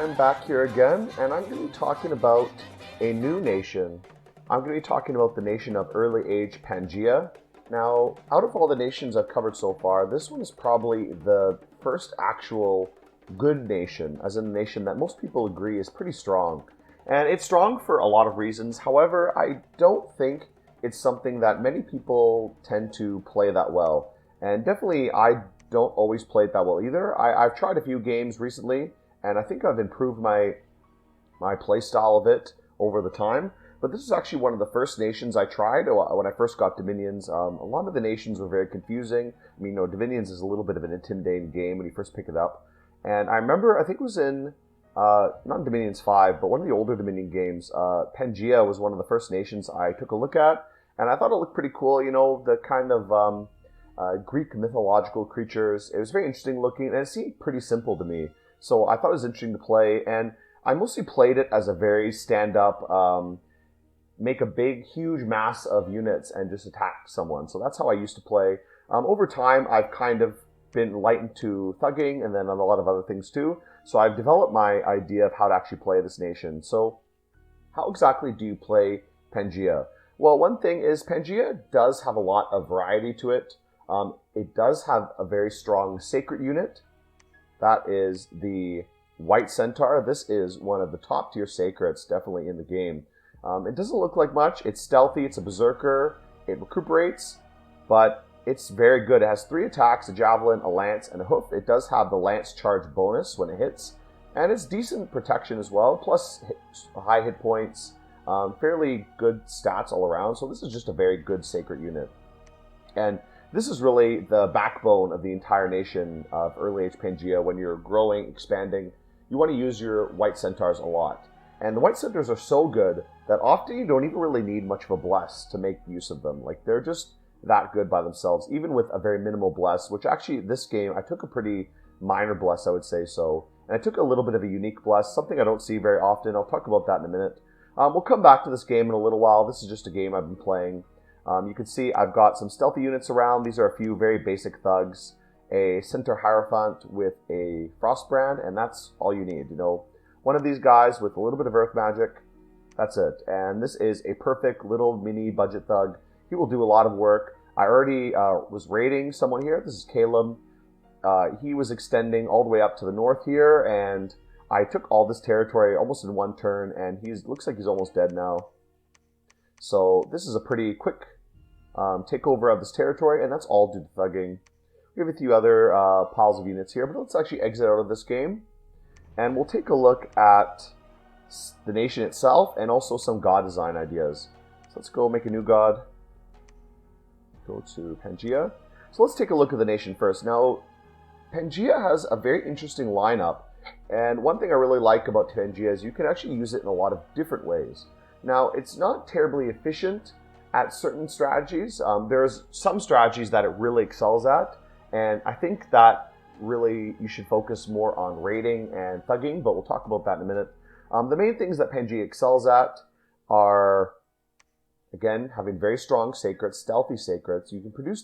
I'm back here again, and I'm going to be talking about a new nation. I'm going to be talking about the nation of early age Pangaea. Now, out of all the nations I've covered so far, this one is probably the first actual good nation, as in a nation that most people agree is pretty strong. And it's strong for a lot of reasons. However, I don't think it's something that many people tend to play that well. And definitely, I don't always play it that well either. I've tried a few games recently, and I think I've improved my play style of it over the time. But this is actually one of the first nations I tried when I first got Dominions. A lot of the nations were very confusing. I mean, Dominions is a little bit of an intimidating game when you first pick it up. And I remember, I think it was in, not Dominions 5, but one of the older Dominion games, Pangaea was one of the first nations I took a look at. And I thought it looked pretty cool, the kind of Greek mythological creatures. It was very interesting looking, and it seemed pretty simple to me. So I thought it was interesting to play, and I mostly played it as a very stand-up, make a big, huge mass of units and just attack someone. So that's how I used to play. Over time, I've kind of been lightened to thugging and then on a lot of other things too. So I've developed my idea of how to actually play this nation. So how exactly do you play Pangaea? Well, one thing is Pangaea does have a lot of variety to it. It does have a very strong sacred unit. That is the White Centaur. This is one of the top tier sacreds definitely in the game. It doesn't look like much. It's stealthy. It's a berserker. It recuperates, but it's very good. It has 3 attacks, a javelin, a lance, and a hoof. It does have the lance charge bonus when it hits, and it's decent protection as well, plus high hit points, fairly good stats all around. So this is just a very good sacred unit. And this is really the backbone of the entire nation of early age Pangaea. When you're growing, expanding, you want to use your White Centaurs a lot. And the White Centaurs are so good that often you don't even really need much of a bless to make use of them. Like, they're just that good by themselves, even with a very minimal bless, which actually this game, I took a pretty minor bless, I would say so. And I took a little bit of a unique bless, something I don't see very often. I'll talk about that in a minute. We'll come back to this game in a little while. This is just a game I've been playing. You can see I've got some stealthy units around. These are a few very basic thugs. A Centaur Hierophant with a Frostbrand, and that's all you need. One of these guys with a little bit of earth magic. That's it. And this is a perfect little mini budget thug. He will do a lot of work. I already was raiding someone here. This is Caleb. He was extending all the way up to the north here, and I took all this territory almost in one turn, and looks like he's almost dead now. So this is a pretty quick takeover of this territory, and that's all due to thugging. We have a few other piles of units here, but let's actually exit out of this game. And we'll take a look at the nation itself and also some god design ideas. So let's go make a new god. Go to Pangaea. So let's take a look at the nation first. Now, Pangaea has a very interesting lineup. And one thing I really like about Pangaea is you can actually use it in a lot of different ways. Now, it's not terribly efficient at certain strategies. There's some strategies that it really excels at. And I think that really you should focus more on raiding and thugging, but we'll talk about that in a minute. The main things that Pangaea excels at are, again, having very strong sacreds, stealthy sacreds. You can produce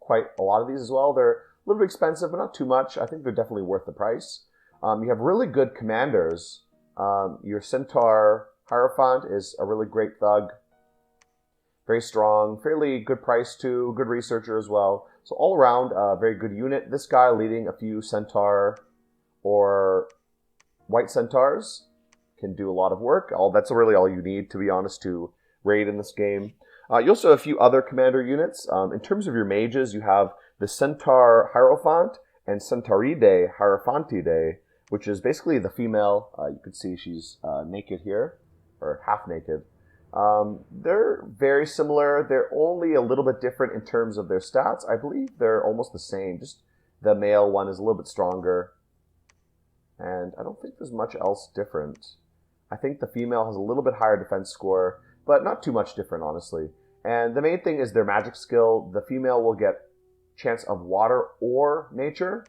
quite a lot of these as well. They're a little bit expensive, but not too much. I think they're definitely worth the price. You have really good commanders. Your Centaur Hierophant is a really great thug. Very strong, fairly good price too, good researcher as well. So all around, a very good unit. This guy leading a few Centaur or White Centaurs can do a lot of work. That's really all you need, to be honest, to raid in this game. You also have a few other commander units. In terms of your mages, you have the Centaur Hierophant and Centauride Hierophantide, which is basically the female. You can see she's naked here, or half naked. They're very similar. They're only a little bit different in terms of their stats. I believe they're almost the same. Just the male one is a little bit stronger. And I don't think there's much else different. I think the female has a little bit higher defense score, but not too much different, honestly. And the main thing is their magic skill. The female will get chance of water or nature.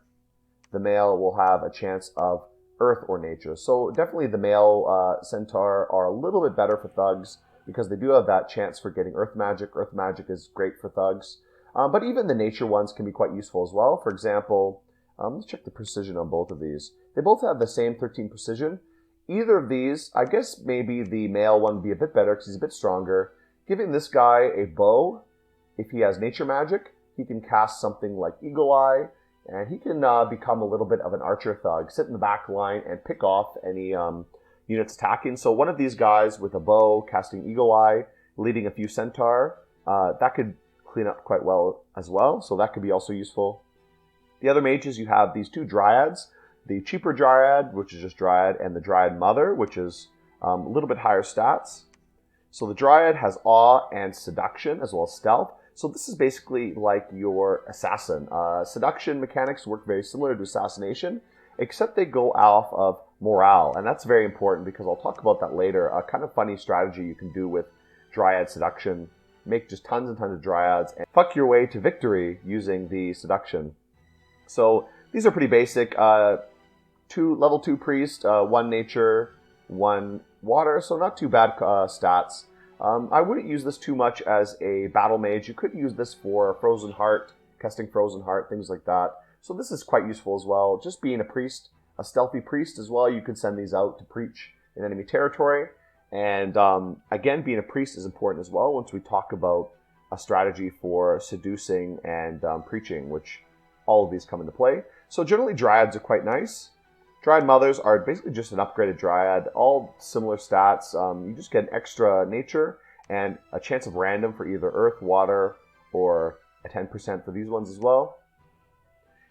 The male will have a chance of earth or nature. So definitely the male Centaur are a little bit better for thugs, because they do have that chance for getting earth magic. Earth magic is great for thugs. But even the nature ones can be quite useful as well. For example, Let's check the precision on both of these. They both have the same 13 precision. Either of these, I guess maybe the male one would be a bit better because he's a bit stronger. Giving this guy a bow, if he has nature magic, he can cast something like Eagle Eye, and he can become a little bit of an archer thug, sit in the back line and pick off any units attacking. So one of these guys with a bow, casting Eagle Eye, leading a few centaur, that could clean up quite well as well, so that could be also useful. The other mages, you have these two dryads, the cheaper dryad, which is just dryad, and the dryad mother, which is a little bit higher stats. So the dryad has awe and seduction as well as stealth. So this is basically like your assassin. Seduction mechanics work very similar to assassination, except they go off of morale, and that's very important because I'll talk about that later. A kind of funny strategy you can do with dryad seduction: make just tons and tons of dryads and fuck your way to victory using the seduction. So these are pretty basic. Level 2 priest, 1 nature, 1 water, so not too bad stats. I wouldn't use this too much as a battle mage. You could use this for Frozen Heart, casting Frozen Heart, things like that. So this is quite useful as well. Just being a priest, a stealthy priest as well, you could send these out to preach in enemy territory. And again, being a priest is important as well once we talk about a strategy for seducing and preaching, which all of these come into play. So generally dryads are quite nice. Dryad mothers are basically just an upgraded dryad, all similar stats. You just get an extra nature and a chance of random for either earth, water, or a 10% for these ones as well.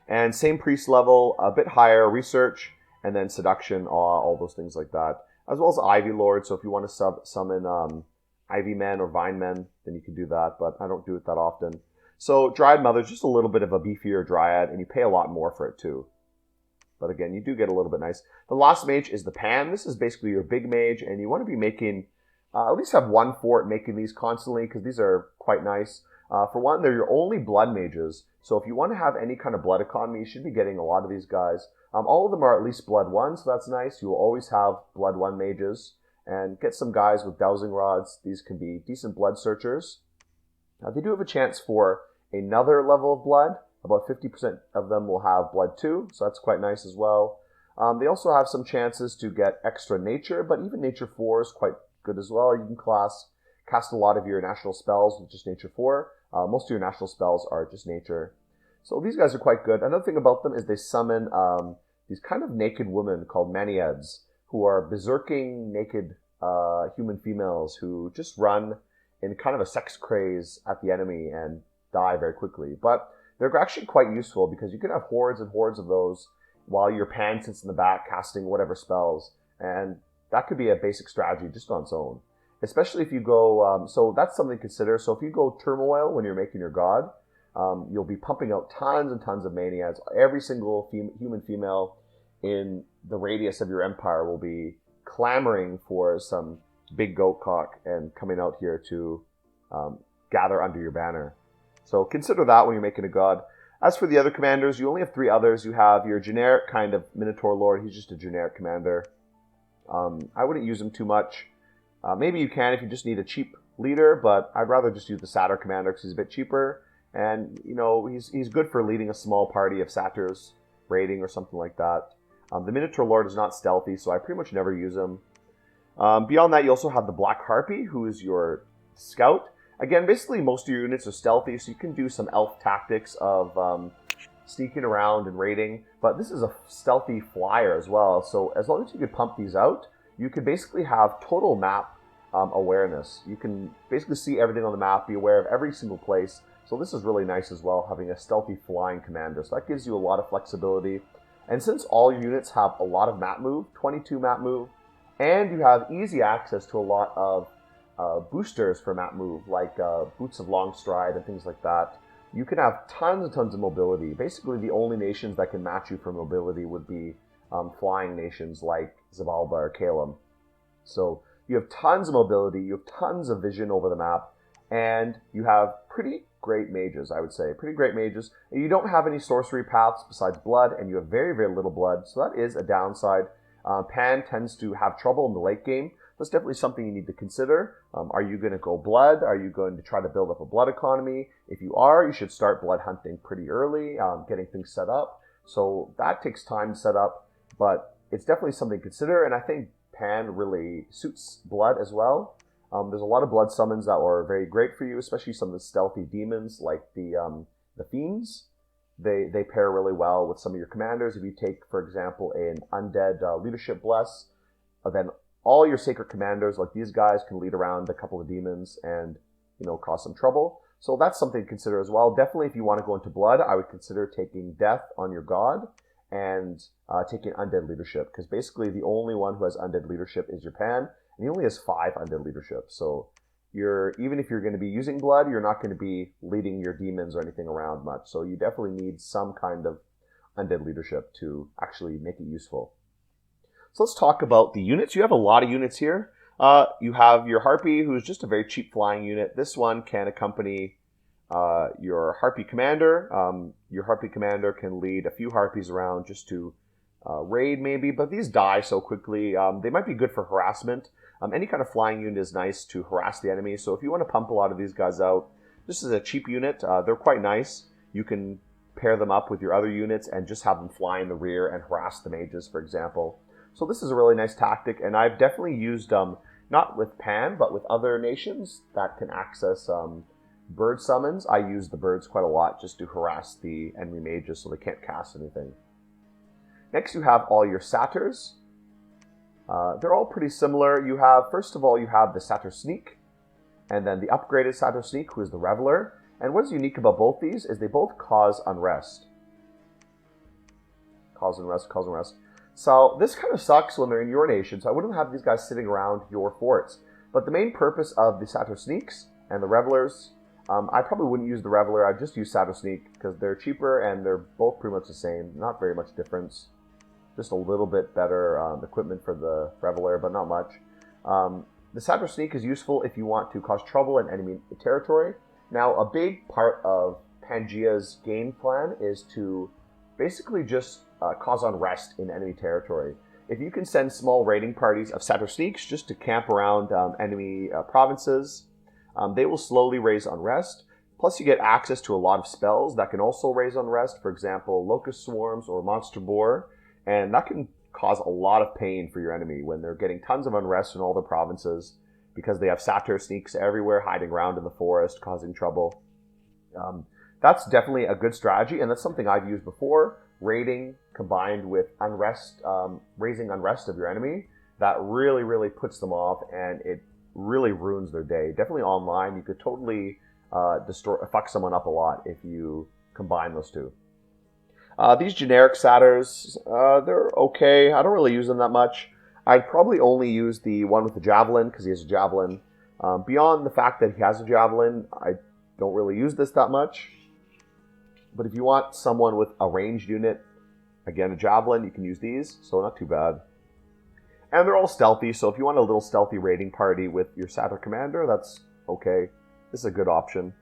And same priest level, a bit higher research, and then seduction, awe, all those things like that. As well as Ivy Lord, so if you want to summon Ivy Men or Vine Men, then you can do that, but I don't do it that often. So Dryad Mother is just a little bit of a beefier dryad, and you pay a lot more for it too. But again, you do get a little bit nice. The last mage is the Pan. This is basically your big mage, and you want to be making, at least have one fort making these constantly, because these are quite nice. For one, they're your only blood mages, so if you want to have any kind of blood economy, you should be getting a lot of these guys. All of them are at least blood 1, so that's nice. You will always have blood 1 mages. And get some guys with dowsing rods. These can be decent blood searchers. They do have a chance for another level of blood. About 50% of them will have blood 2, so that's quite nice as well. They also have some chances to get extra nature, but even nature 4 is quite good as well. You can cast a lot of your national spells with just nature 4. Most of your national spells are just nature. So these guys are quite good. Another thing about them is they summon these kind of naked women called Maniads, who are berserking naked human females who just run in kind of a sex craze at the enemy and die very quickly. But they're actually quite useful because you can have hordes and hordes of those while your Pan sits in the back casting whatever spells. And that could be a basic strategy just on its own. Especially if you go, so that's something to consider. So if you go turmoil when you're making your god, you'll be pumping out tons and tons of Maniads. Every single human female in the radius of your empire will be clamoring for some big goat cock and coming out here to gather under your banner. So consider that when you're making a god. As for the other commanders, you only have 3 others. You have your generic kind of Minotaur Lord. He's just a generic commander. I wouldn't use him too much. Maybe you can if you just need a cheap leader, but I'd rather just use the Satyr commander because he's a bit cheaper. And, you know, he's good for leading a small party of satyrs, raiding or something like that. The Minotaur Lord is not stealthy, so I pretty much never use him. Beyond that, you also have the Black Harpy, who is your scout. Again, basically most of your units are stealthy, so you can do some elf tactics of sneaking around and raiding. But this is a stealthy flyer as well, so as long as you could pump these out, you could basically have total map awareness. You can basically see everything on the map, be aware of every single place. So this is really nice as well, having a stealthy flying commander. So that gives you a lot of flexibility. And since all your units have a lot of map move, 22 map move, and you have easy access to a lot of boosters for map move, like Boots of Long Stride and things like that, you can have tons and tons of mobility. Basically, the only nations that can match you for mobility would be flying nations like Zabalba or Calum. So you have tons of mobility, you have tons of vision over the map, and you have pretty great mages, I would say. Pretty great mages. And you don't have any sorcery paths besides blood, and you have very, very little blood, so that is a downside. Pan tends to have trouble in the late game. That's definitely something you need to consider. Are you going to go blood? Are you going to try to build up a blood economy? If you are, you should start blood hunting pretty early, getting things set up. So that takes time to set up, but it's definitely something to consider, and I think Pan really suits blood as well. There's a lot of blood summons that are very great for you, especially some of the stealthy demons like the fiends. They pair really well with some of your commanders. If you take, for example, an undead leadership bless, then all your sacred commanders, like these guys, can lead around a couple of demons and cause some trouble. So that's something to consider as well. Definitely, if you want to go into blood, I would consider taking death on your god and taking undead leadership, because basically the only one who has undead leadership is your Pan, and he only has 5 undead leadership. So even if you're going to be using blood, you're not going to be leading your demons or anything around much. So you definitely need some kind of undead leadership to actually make it useful. So let's talk about the units. You have a lot of units here. You have your Harpy, who's just a very cheap flying unit. This one can accompany your Harpy commander. Your Harpy commander can lead a few Harpies around just to raid maybe, but these die so quickly. They might be good for harassment. Any kind of flying unit is nice to harass the enemy, so if you want to pump a lot of these guys out, this is a cheap unit. They're quite nice. You can pair them up with your other units and just have them fly in the rear and harass the mages, for example. So this is a really nice tactic, and I've definitely used not with Pan, but with other nations that can access bird summons. I use the birds quite a lot just to harass the enemy mages so they can't cast anything. Next you have all your satyrs. They're all pretty similar. First of all, you have the Satyr Sneak, and then the upgraded Satyr Sneak, who is the Reveler. And what is unique about both these is they both cause unrest. Cause unrest. So this kind of sucks when they're in your nation, so I wouldn't have these guys sitting around your forts. But the main purpose of the Satyr Sneaks and the Revelers, I probably wouldn't use the Reveler. I'd just use Satyr Sneak because they're cheaper and they're both pretty much the same. Not very much difference. Just a little bit better equipment for the Reveler, but not much. The Satyr Sneak is useful if you want to cause trouble in enemy territory. Now, a big part of Pangaea's game plan is to basically just cause unrest in enemy territory. If you can send small raiding parties of Satyr Sneaks just to camp around enemy provinces, they will slowly raise unrest. Plus, you get access to a lot of spells that can also raise unrest. For example, Locust Swarms or Monster Boar. And that can cause a lot of pain for your enemy when they're getting tons of unrest in all the provinces because they have Satyr Sneaks everywhere hiding around in the forest, causing trouble. That's definitely a good strategy, and that's something I've used before. Raiding combined with unrest, raising unrest of your enemy, that really, really puts them off, and it really ruins their day. Definitely online, you could totally fuck someone up a lot if you combine those two. These generic satyrs, they're okay. I don't really use them that much. I'd probably only use the one with the javelin because he has a javelin. Beyond the fact that he has a javelin, I don't really use this that much. But if you want someone with a ranged unit, again, a javelin, you can use these, so not too bad. And they're all stealthy, so if you want a little stealthy raiding party with your satyr commander, that's okay. This is a good option.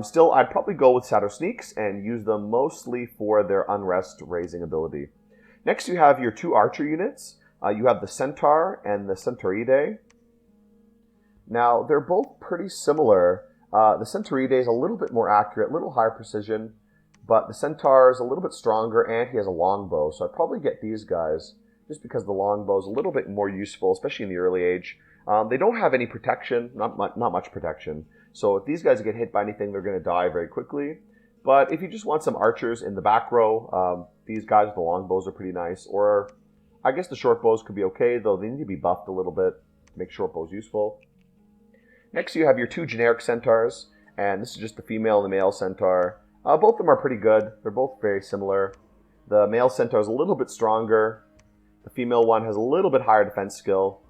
Still, I'd probably go with Satyr Sneaks and use them mostly for their unrest raising ability. Next, you have your 2 archer units. You have the Centaur and the Centauridae. Now, they're both pretty similar. The Centauridae is a little bit more accurate, a little higher precision, but the Centaur is a little bit stronger and he has a longbow, so I'd probably get these guys just because the longbow is a little bit more useful, especially in the early age. They don't have any protection, not much protection. So if these guys get hit by anything, they're going to die very quickly. But if you just want some archers in the back row, these guys with the long bows are pretty nice. Or I guess the short bows could be okay, though they need to be buffed a little bit to make short bows useful. Next you have your 2 generic centaurs, and this is just the female and the male centaur. Both of them are pretty good. They're both very similar. The male centaur is a little bit stronger. The female one has a little bit higher defense skill.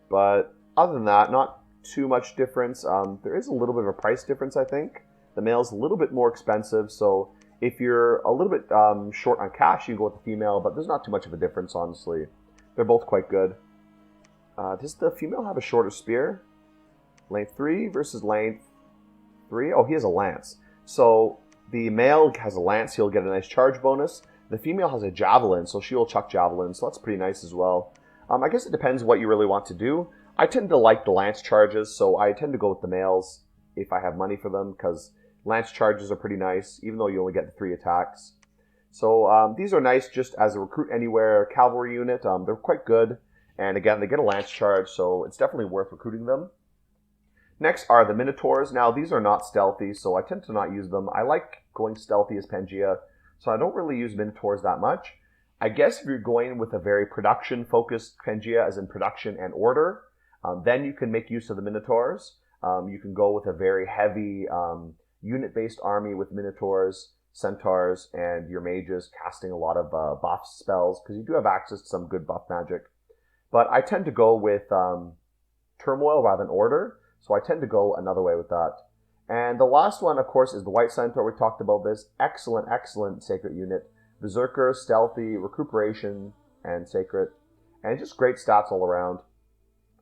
But other than that, not too much difference. There is a little bit of a price difference, I think. The male's a little bit more expensive, so if you're a little bit short on cash, you go with the female, but there's not too much of a difference, honestly. They're both quite good. Does the female have a shorter spear? Length 3 versus length 3? Oh, he has a lance. So the male has a lance, he'll get a nice charge bonus. The female has a javelin, so she'll chuck javelins, so that's pretty nice as well. I guess it depends what you really want to do. I tend to like the lance charges, so I tend to go with the males if I have money for them, because lance charges are pretty nice, even though you only get the 3 attacks. So these are nice just as a recruit anywhere cavalry unit. They're quite good. And again, they get a lance charge, so it's definitely worth recruiting them. Next are the Minotaurs. Now, these are not stealthy, so I tend to not use them. I like going stealthy as Pangaea, so I don't really use Minotaurs that much. I guess if you're going with a very production-focused Pangaea, as in production and order, then you can make use of the Minotaurs. You can go with a very heavy unit-based army with Minotaurs, centaurs, and your mages casting a lot of buff spells, because you do have access to some good buff magic. But I tend to go with turmoil rather than order, so I tend to go another way with that. And the last one, of course, is the White Centaur. We talked about this. Excellent, excellent sacred unit. Berserker, stealthy, recuperation, and sacred. And just great stats all around.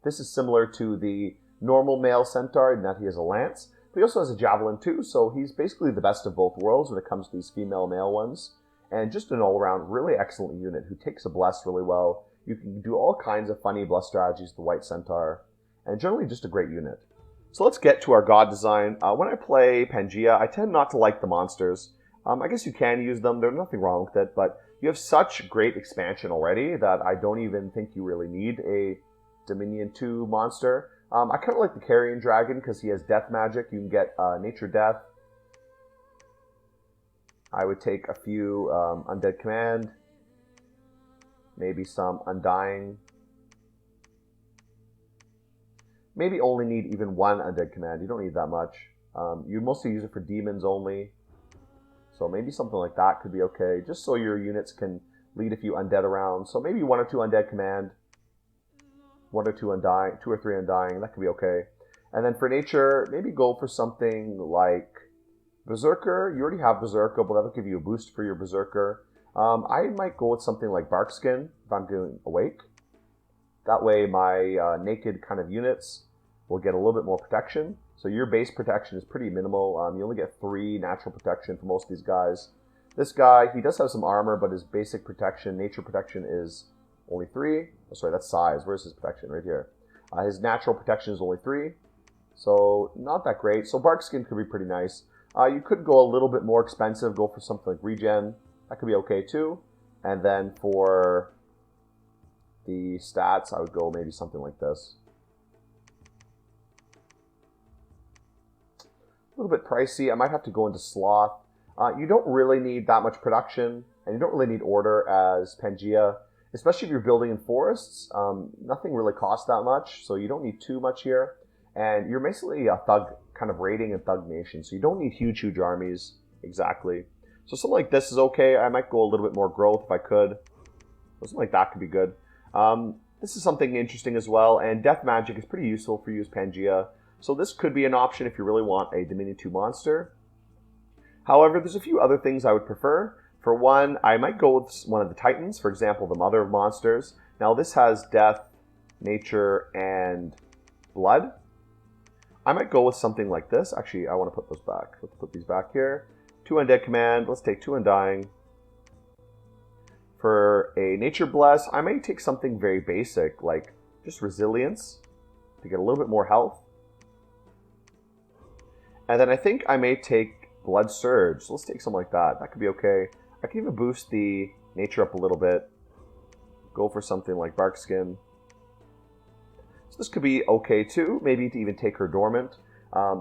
This is similar to the normal male centaur in that he has a lance, but he also has a javelin too, so he's basically the best of both worlds when it comes to these female-male ones. And just an all-around really excellent unit who takes a bless really well. You can do all kinds of funny bless strategies with the White Centaur, and generally just a great unit. So let's get to our god design. When I play Pangaea, I tend not to like the monsters. I guess you can use them, there's nothing wrong with it, but you have such great expansion already that I don't even think you really need a Dominion 2 monster. I kind of like the Carrion Dragon because he has death magic. You can get Nature Death. I would take a few Undead Command. Maybe some Undying. Maybe only need even one Undead Command. You don't need that much. You mostly use it for demons only. So maybe something like that could be okay. Just so your units can lead a few Undead around. So maybe 1 or 2 Undead Command. 1 or 2 Undying. 2 or 3 Undying. That could be okay. And then for nature, maybe go for something like Berserker. You already have Berserker, but that'll give you a boost for your Berserker. I might go with something like Barkskin if I'm doing Awake. That way my naked kind of units will get a little bit more protection. So your base protection is pretty minimal. You only get 3 natural protection for most of these guys. This guy, he does have some armor, but his basic protection, nature protection, is only 3. Oh, sorry, that's size. Where's his protection? Right here. His natural protection is only 3. So not that great. So Barkskin could be pretty nice. You could go a little bit more expensive, go for something like Regen. That could be okay too. And then for the stats, I would go maybe something like this. A little bit pricey. I might have to go into Sloth. You don't really need that much production, and you don't really need order as Pangaea, especially if you're building in forests. Nothing really costs that much, so you don't need too much here. And you're basically a thug kind of raiding and thug nation, so you don't need huge, huge armies exactly. So something like this is okay. I might go a little bit more growth if I could. Something like that could be good. This is something interesting as well, and Death Magic is pretty useful for you as Pangaea. So this could be an option if you really want a Dominion 2 monster. However, there's a few other things I would prefer. For one, I might go with one of the Titans, for example, the Mother of Monsters. Now this has Death, Nature, and Blood. I might go with something like this. Actually, I want to put those back. Let's put these back here. 2 Undead Command. Let's take 2 Undying. For a Nature Bless, I may take something very basic, like just Resilience, to get a little bit more health. And then I think I may take Blood Surge. So let's take something like that. That could be okay. I can even boost the nature up a little bit. Go for something like Barkskin. So this could be okay too. Maybe to even take her Dormant.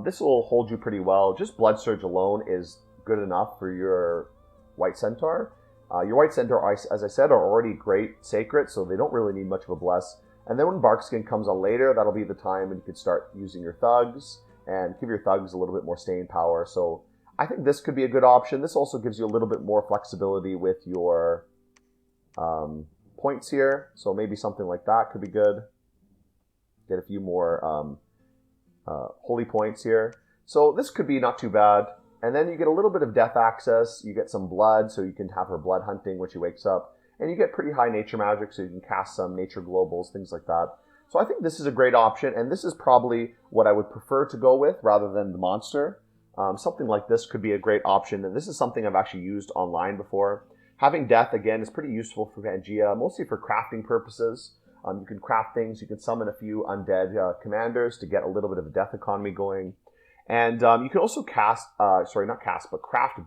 This will hold you pretty well. Just Blood Surge alone is good enough for your White Centaur. Your White Centaur, as I said, are already great Sacred, so they don't really need much of a bless. And then when Barkskin comes on later, that'll be the time when you can start using your Thugs and give your Thugs a little bit more staying power. So I think this could be a good option. This also gives you a little bit more flexibility with your points here. So maybe something like that could be good. Get a few more holy points here. So this could be not too bad. And then you get a little bit of death access. You get some blood, so you can have her blood hunting when she wakes up. And you get pretty high nature magic, so you can cast some nature globals, things like that. So I think this is a great option, and this is probably what I would prefer to go with rather than the monster. Something like this could be a great option, and this is something I've actually used online before. Having death, again, is pretty useful for Pangaea, mostly for crafting purposes. You can craft things, you can summon a few undead commanders to get a little bit of a death economy going. And you can also craft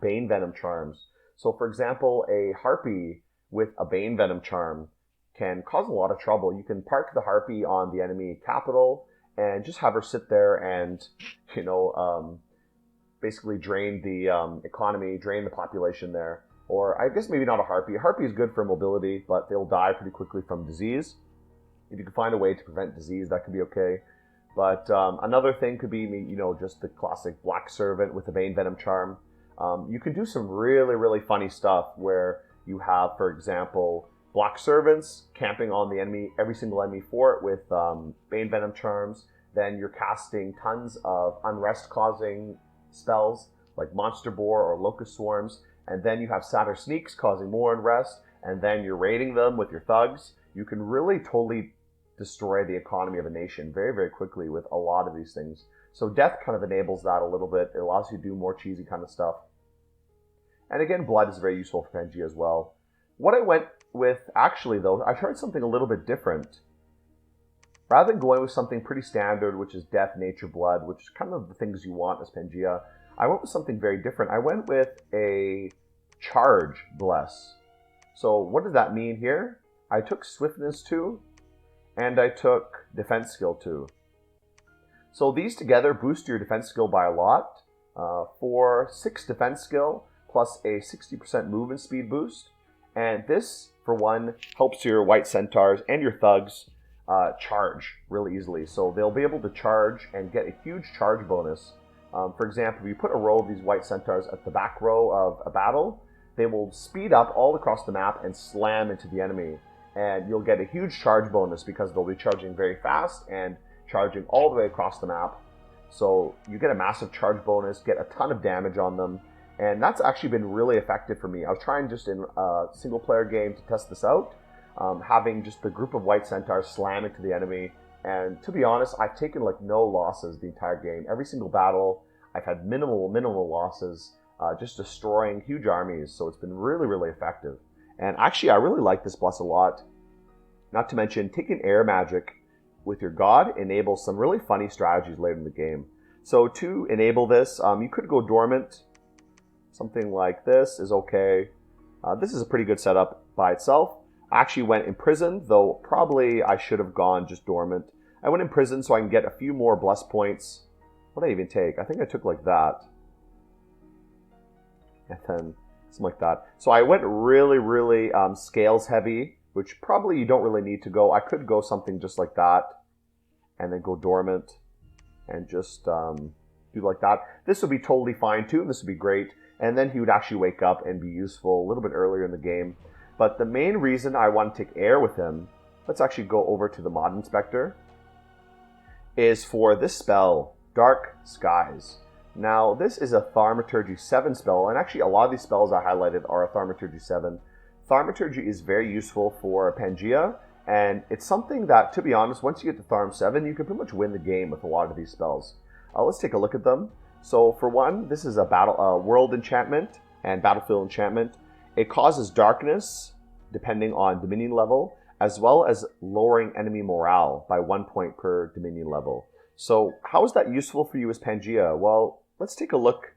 Bane Venom Charms. So for example, a harpy with a Bane Venom charm can cause a lot of trouble. You can park the harpy on the enemy capital and just have her sit there and, basically drain the economy, drain the population there. Or I guess maybe not a harpy. A harpy is good for mobility, but they'll die pretty quickly from disease. If you can find a way to prevent disease, that could be okay. But another thing could be, just the classic Black Servant with the Bane Venom charm. You can do some really, really funny stuff where you have, for example, Black Servants camping on the enemy, every single enemy fort with Bane Venom charms. Then you're casting tons of unrest-causing spells like Monster Boar or Locust Swarms. And then you have Satyr Sneaks causing more unrest. And then you're raiding them with your thugs. You can really totally destroy the economy of a nation very, very quickly with a lot of these things. So Death kind of enables that a little bit. It allows you to do more cheesy kind of stuff. And again, Blood is very useful for Pangaea as well. What I went with, actually, though, I tried something a little bit different. Rather than going with something pretty standard, which is Death, Nature, Blood, which is kind of the things you want as Pangaea, I went with something very different. I went with a Charge Bless. So what does that mean here? I took Swiftness 2, and I took Defense Skill 2. So these together boost your defense skill by a lot. For 6 defense skill, plus a 60% movement speed boost. And this, for one, helps your white centaurs and your thugs charge really easily. So they'll be able to charge and get a huge charge bonus. For example, if you put a row of these white centaurs at the back row of a battle, they will speed up all across the map and slam into the enemy. And you'll get a huge charge bonus because they'll be charging very fast and charging all the way across the map. So you get a massive charge bonus, get a ton of damage on them. And that's actually been really effective for me. I was trying just in a single player game to test this out, having just the group of white centaurs slam into the enemy. And to be honest, I've taken like no losses the entire game. Every single battle, I've had minimal losses, just destroying huge armies. So it's been really, really effective. And actually, I really like this bless a lot. Not to mention, taking air magic with your god enables some really funny strategies later in the game. So to enable this, you could go dormant. Something like this is okay. This is a pretty good setup by itself. I actually went imprisoned, though probably I should have gone just dormant. I went imprisoned so I can get a few more bless points. What did I even take? I think I took like that. And then something like that. So I went really, really scales heavy, which probably you don't really need to go. I could go something just like that and then go dormant and just do like that. This would be totally fine too. This would be great. And then he would actually wake up and be useful a little bit earlier in the game. But the main reason I want to take air with him, let's actually go over to the Mod Inspector, is for this spell, Dark Skies. Now, this is a Thaumaturgy 7 spell, and actually a lot of these spells I highlighted are a Thaumaturgy 7. Thaumaturgy is very useful for Pangaea, and it's something that, to be honest, once you get to Tharm 7, you can pretty much win the game with a lot of these spells. Let's take a look at them. So for one, this is a world enchantment and battlefield enchantment. It causes darkness, depending on Dominion level, as well as lowering enemy morale by 1 point per Dominion level. So how is that useful for you as Pangaea? Well, let's take a look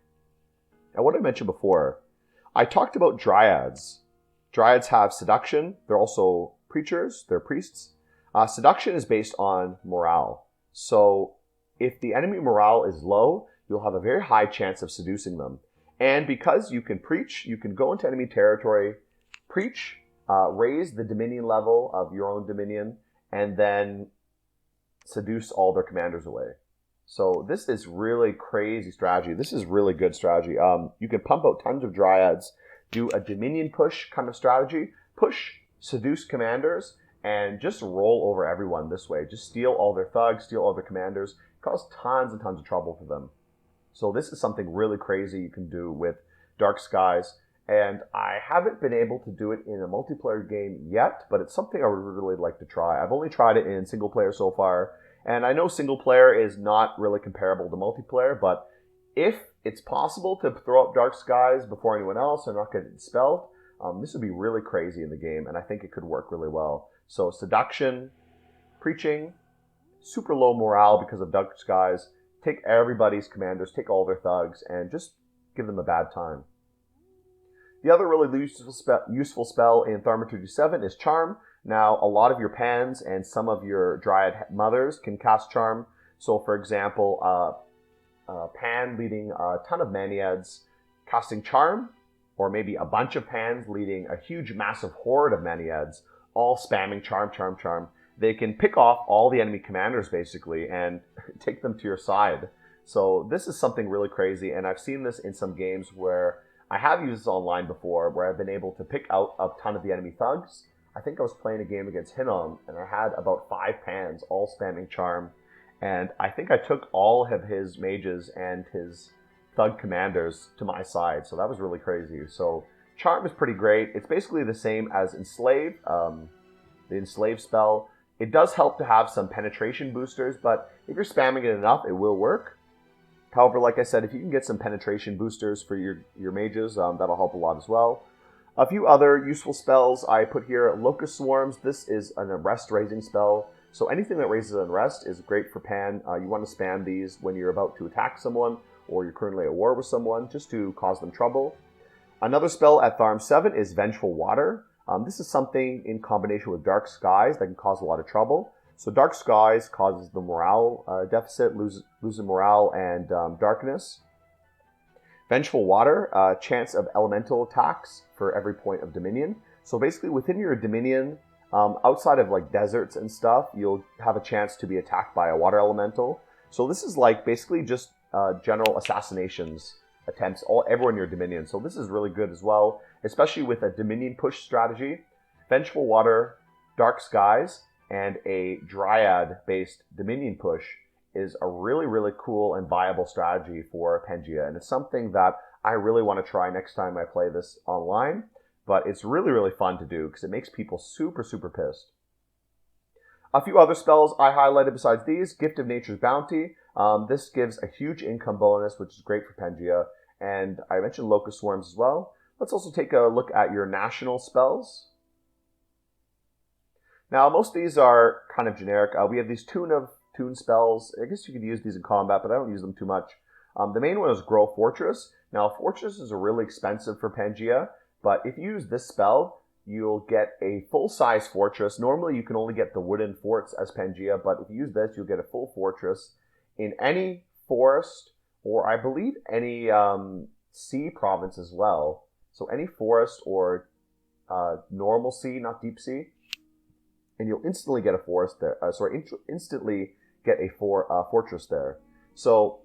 at what I mentioned before. I talked about Dryads. Dryads have seduction. They're also preachers. They're priests. Seduction is based on morale. So if the enemy morale is low, you'll have a very high chance of seducing them. And because you can preach, you can go into enemy territory, preach, raise the Dominion level of your own Dominion, and then seduce all their commanders away. So this is really crazy strategy. This is really good strategy. You can pump out tons of Dryads, do a Dominion push kind of strategy, push, seduce commanders, and just roll over everyone this way. Just steal all their thugs, steal all their commanders, cause tons and tons of trouble for them. So this is something really crazy you can do with Dark Skies. And I haven't been able to do it in a multiplayer game yet, but it's something I would really like to try. I've only tried it in single player so far. And I know single player is not really comparable to multiplayer, but if it's possible to throw up Dark Skies before anyone else and not get it dispelled, this would be really crazy in the game, and I think it could work really well. So seduction, preaching, super low morale because of Dark Skies, take everybody's commanders, take all their thugs, and just give them a bad time. The other really useful spell in Thaumaturgy 7 is Charm. Now, a lot of your Pans and some of your Dryad mothers can cast Charm. So, for example, Pan leading a ton of Maniads casting Charm, or maybe a bunch of Pans leading a huge, massive horde of Maniads, all spamming Charm, Charm, Charm. They can pick off all the enemy commanders, basically, and take them to your side. So this is something really crazy, and I've seen this in some games where I have used this online before, where I've been able to pick out a ton of the enemy thugs. I think I was playing a game against Hinnom, and I had about 5 Pans all spamming Charm, and I think I took all of his mages and his thug commanders to my side, so that was really crazy. So Charm is pretty great. It's basically the same as Enslave, the Enslave spell. It does help to have some penetration boosters, but if you're spamming it enough, it will work. However, like I said, if you can get some penetration boosters for your mages, that'll help a lot as well. A few other useful spells I put here. Locust Swarms. This is an unrest raising spell. So anything that raises unrest is great for Pan. You want to spam these when you're about to attack someone, or you're currently at war with someone, just to cause them trouble. Another spell at Tharm 7 is Vengeful Water. This is something in combination with Dark Skies that can cause a lot of trouble. So Dark Skies causes the morale deficit, losing morale and darkness. Vengeful Water, chance of elemental attacks for every point of Dominion. So basically within your Dominion, outside of like deserts and stuff, you'll have a chance to be attacked by a water elemental. So this is like basically just general assassinations attempts, everyone in your Dominion. So this is really good as well, especially with a Dominion push strategy. Vengeful Water, Dark Skies, and a Dryad-based Dominion push is a really, really cool and viable strategy for Pangaea. And it's something that I really want to try next time I play this online. But it's really, really fun to do because it makes people super, super pissed. A few other spells I highlighted besides these. Gift of Nature's Bounty. This gives a huge income bonus, which is great for Pangaea. And I mentioned Locust Swarms as well. Let's also take a look at your national spells. Now, most of these are kind of generic. We have these Tune spells. I guess you could use these in combat, but I don't use them too much. The main one is Grow Fortress. Now, Fortresses are really expensive for Pangaea, but if you use this spell, you'll get a full-size fortress. Normally, you can only get the wooden forts as Pangaea, but if you use this, you'll get a full fortress in any forest, or I believe any sea province as well. So any forest or normal sea, not deep sea, and you'll instantly get a forest there. Instantly get a fortress there. So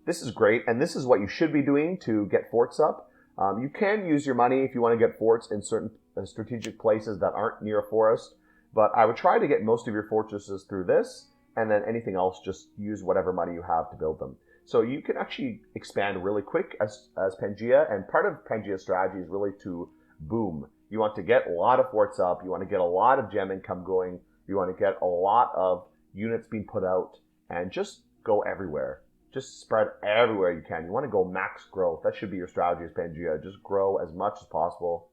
this is great, and this is what you should be doing to get forts up. You can use your money if you want to get forts in certain strategic places that aren't near a forest, but I would try to get most of your fortresses through this, and then anything else, just use whatever money you have to build them. So you can actually expand really quick as Pangaea, and part of Pangaea's strategy is really to boom. You want to get a lot of forts up, you want to get a lot of gem income going, you want to get a lot of units being put out, and just go everywhere. Just spread everywhere you can. You want to go max growth. That should be your strategy as Pangaea. Just grow as much as possible.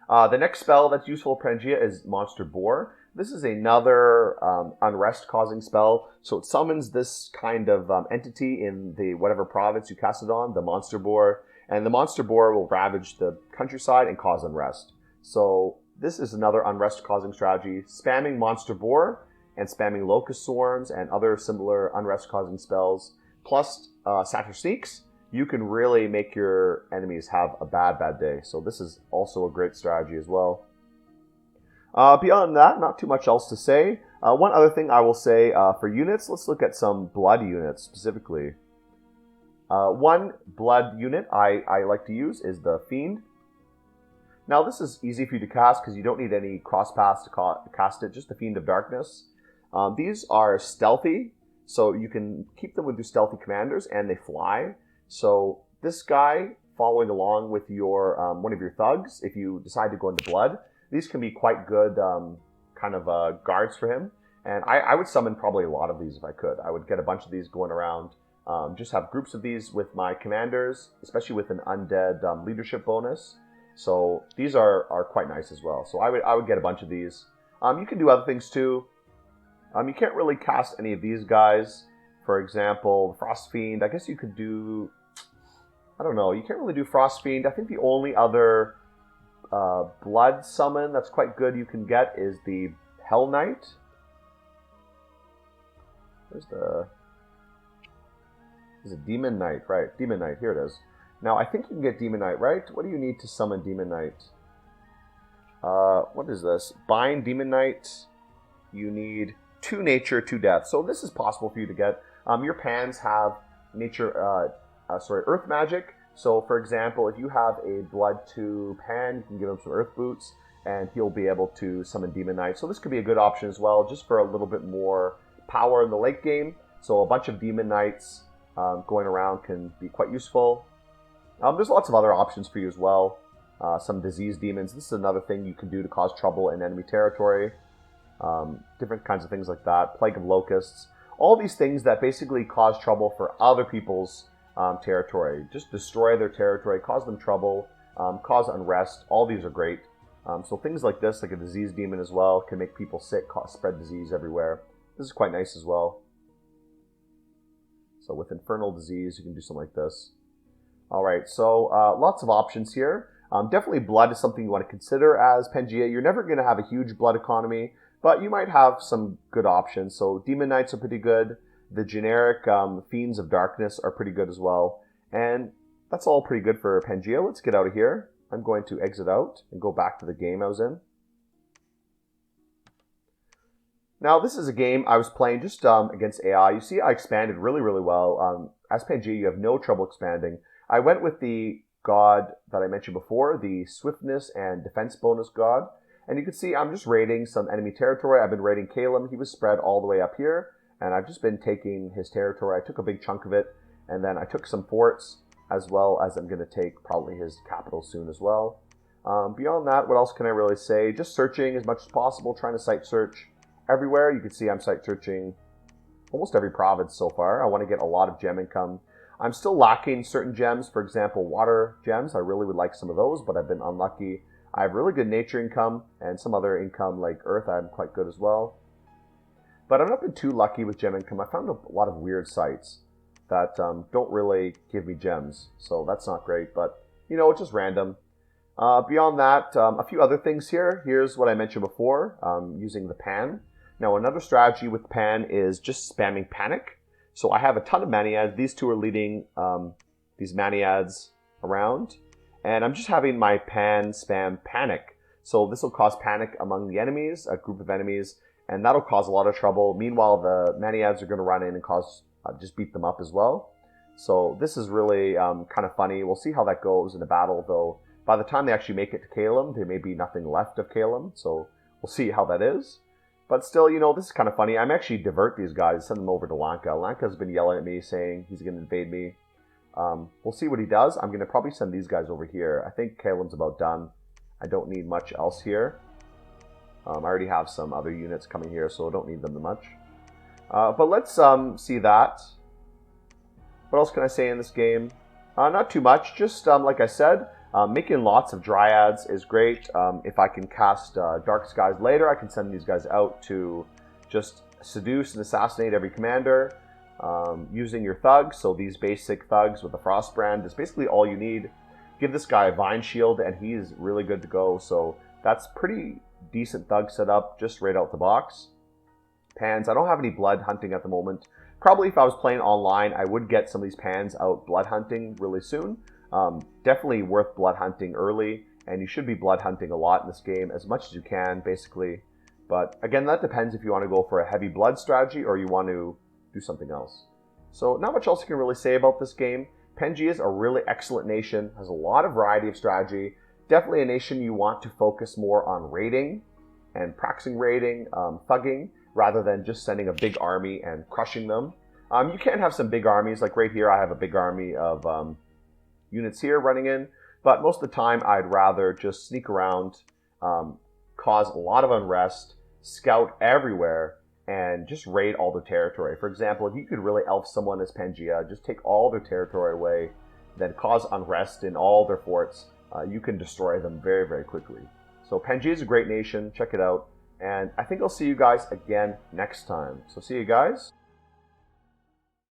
The next spell that's useful for Pangaea is Monster Boar. This is another unrest-causing spell. So it summons this kind of entity in the whatever province you cast it on, the Monster Boar. And the Monster Boar will ravage the countryside and cause unrest. So this is another unrest-causing strategy. Spamming Monster Boar and spamming Locust Swarms and other similar unrest-causing spells, plus Satyr Sneaks, you can really make your enemies have a bad, bad day. So this is also a great strategy as well. Beyond that, not too much else to say. One other thing I will say for units, let's look at some blood units specifically. One blood unit I like to use is the Fiend. Now this is easy for you to cast because you don't need any cross paths to cast it, just the Fiend of Darkness. These are stealthy, so you can keep them with your stealthy commanders, and they fly. So this guy following along with your one of your thugs, if you decide to go into blood, these can be quite good guards for him. And I would summon probably a lot of these if I could. I would get a bunch of these going around. Just have groups of these with my commanders, especially with an undead leadership bonus. So these are quite nice as well. So I would get a bunch of these. You can do other things too. You can't really cast any of these guys. For example, Frost Fiend. I guess you could do... I don't know. You can't really do Frost Fiend. I think the only other blood summon that's quite good you can get is the Hell Knight. Where's the... Is it Demon Knight? Right, Demon Knight. Here it is. Now, I think you can get Demon Knight, right? What do you need to summon Demon Knight? What is this? Bind Demon Knight. You need 2 nature, 2 death. So this is possible for you to get. Your pans have nature, earth magic. So, for example, if you have a blood 2 pan, you can give him some earth boots, and he'll be able to summon Demon Knight. So this could be a good option as well, just for a little bit more power in the late game. So a bunch of Demon Knights going around can be quite useful. There's lots of other options for you as well. Some disease demons. This is another thing you can do to cause trouble in enemy territory. Different kinds of things like that. Plague of locusts. All these things that basically cause trouble for other people's territory. Just destroy their territory, cause them trouble, cause unrest. All these are great. So things like this, like a disease demon as well, can make people sick, spread disease everywhere. This is quite nice as well. So with infernal disease, you can do something like this. Alright, so lots of options here. Definitely blood is something you want to consider as Pangaea. You're never going to have a huge blood economy, but you might have some good options. So Demon Knights are pretty good. The generic Fiends of Darkness are pretty good as well. And that's all pretty good for Pangaea. Let's get out of here. I'm going to exit out and go back to the game I was in. Now, this is a game I was playing just against AI. You see, I expanded really, really well. As Pangaea, you have no trouble expanding. I went with the god that I mentioned before, the Swiftness and Defense bonus god. And you can see I'm just raiding some enemy territory. I've been raiding Calum. He was spread all the way up here. And I've just been taking his territory. I took a big chunk of it. And then I took some forts, as well as I'm going to take probably his capital soon as well. Beyond that, what else can I really say? Just searching as much as possible, trying to site search everywhere. You can see I'm site searching almost every province so far. I want to get a lot of gem income. I'm still lacking certain gems, for example, water gems. I really would like some of those, but I've been unlucky. I have really good nature income, and some other income like earth I'm quite good as well. But I've not been too lucky with gem income. I found a lot of weird sites that don't really give me gems, so that's not great, but, you know, it's just random. Beyond that, a few other things here. Here's what I mentioned before, using the pan. Now, another strategy with pan is just spamming panic. So I have a ton of Maniads. These two are leading these Maniads around. And I'm just having my pan spam panic. So this will cause panic among the enemies, a group of enemies, and that'll cause a lot of trouble. Meanwhile, the Maniads are going to run in and cause just beat them up as well. So this is really kind of funny. We'll see how that goes in a battle, though. By the time they actually make it to Calum, there may be nothing left of Calum. So we'll see how that is. But still, you know, this is kind of funny. I'm actually divert these guys, send them over to Lanka. Lanka's been yelling at me, saying he's going to invade me. We'll see what he does. I'm going to probably send these guys over here. I think Calum's about done. I don't need much else here. I already have some other units coming here, so I don't need them much. But let's see that. What else can I say in this game? Not too much. Just like I said, making lots of Dryads is great. If I can cast Dark Skies later, I can send these guys out to just seduce and assassinate every commander. Using your thugs, so these basic thugs with the Frost Brand is basically all you need. Give this guy a Vine Shield and he's really good to go. So that's pretty decent thug setup just right out the box. Pans, I don't have any blood hunting at the moment. Probably if I was playing online, I would get some of these pans out blood hunting really soon. Definitely worth blood hunting early, and you should be blood hunting a lot in this game, as much as you can, basically. But again, that depends if you want to go for a heavy blood strategy or you want to do something else. So not much else you can really say about this game. Pangaea is a really excellent nation, has a lot of variety of strategy. Definitely a nation you want to focus more on raiding and practicing raiding, thugging, rather than just sending a big army and crushing them. You can have some big armies, like right here I have a big army of units here running in, but most of the time I'd rather just sneak around, cause a lot of unrest, scout everywhere, and just raid all the territory. For example, if you could really elf someone as Pangaea, just take all their territory away, then cause unrest in all their forts, you can destroy them very, very quickly. So Pangaea is a great nation, check it out, and I think I'll see you guys again next time. So see you guys.